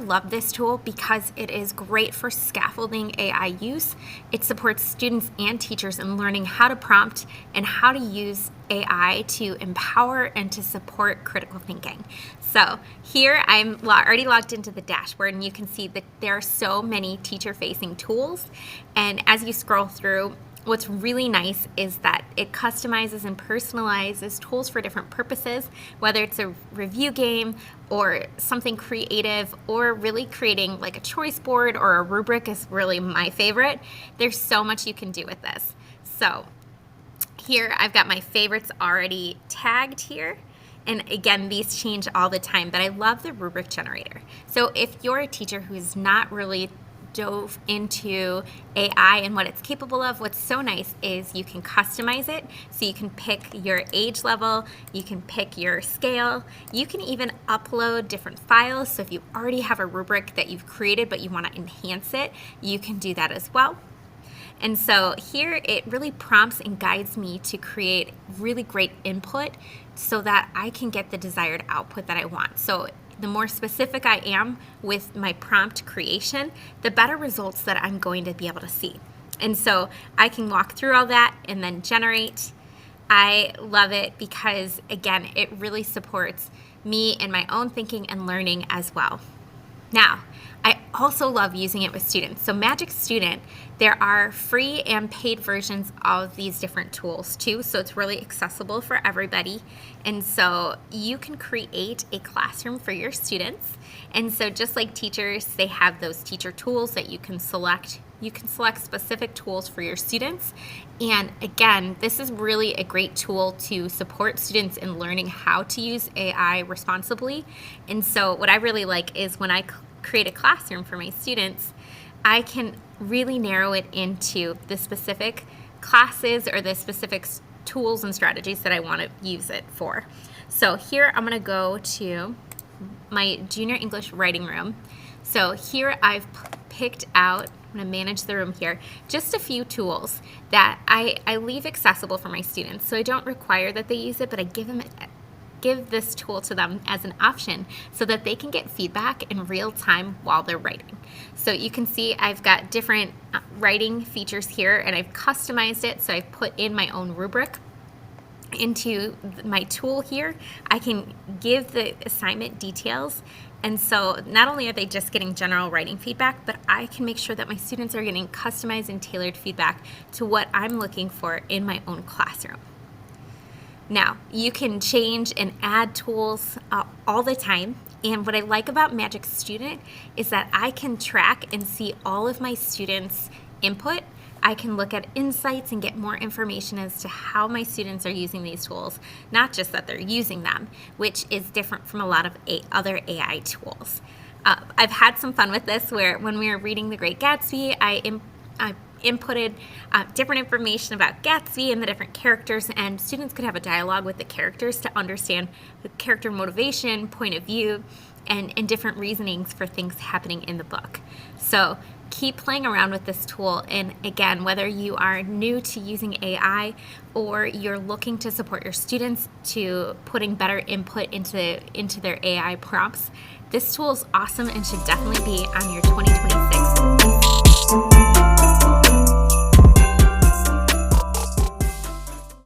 love this tool because it is great for scaffolding AI use. It supports students and teachers in learning how to prompt and how to use AI to empower and to support critical thinking. So here I'm already logged into the dashboard, and you can see that there are so many teacher-facing tools. And as you scroll through, what's really nice is that it customizes and personalizes tools for different purposes, whether it's a review game or something creative, or really creating like a choice board or a rubric is really my favorite. There's so much you can do with this. So here I've got my favorites already tagged here. And again, these change all the time, but I love the rubric generator. So if you're a teacher who's not really dove into AI and what it's capable of, what's so nice is you can customize it. So you can pick your age level, you can pick your scale, you can even upload different files. So if you already have a rubric that you've created but you want to enhance it, you can do that as well. And so here it really prompts and guides me to create really great input so that I can get the desired output that I want. So the more specific I am with my prompt creation, the better results that I'm going to be able to see. And so I can walk through all that and then generate. I love it because, again, it really supports me in my own thinking and learning as well. Now, I also love using it with students. So Magic Student, there are free and paid versions of these different tools too, so it's really accessible for everybody. And so you can create a classroom for your students. And so just like teachers, they have those teacher tools that you can select. You can select specific tools for your students. And again, this is really a great tool to support students in learning how to use AI responsibly. And so what I really like is when I create a classroom for my students, I can really narrow it into the specific classes or the specific tools and strategies that I want to use it for. So here I'm going to go to my junior English writing room. So here I've picked out, I'm going to manage the room here, just a few tools that I leave accessible for my students. So I don't require that they use it, but I give this tool to them as an option so that they can get feedback in real time while they're writing. So you can see I've got different writing features here, and I've customized it. So I've put in my own rubric into my tool here. I can give the assignment details. And so not only are they just getting general writing feedback, but I can make sure that my students are getting customized and tailored feedback to what I'm looking for in my own classroom. Now, you can change and add tools all the time. And what I like about Magic Student is that I can track and see all of my students' input. I can look at insights and get more information as to how my students are using these tools, not just that they're using them, which is different from a lot of other AI tools. I've had some fun with this where when we were reading The Great Gatsby, I inputted different information about Gatsby and the different characters, and students could have a dialogue with the characters to understand the character motivation, point of view, and different reasonings for things happening in the book. So keep playing around with this tool, and again, whether you are new to using AI or you're looking to support your students to putting better input into their AI prompts, this tool is awesome and should definitely be on your 2026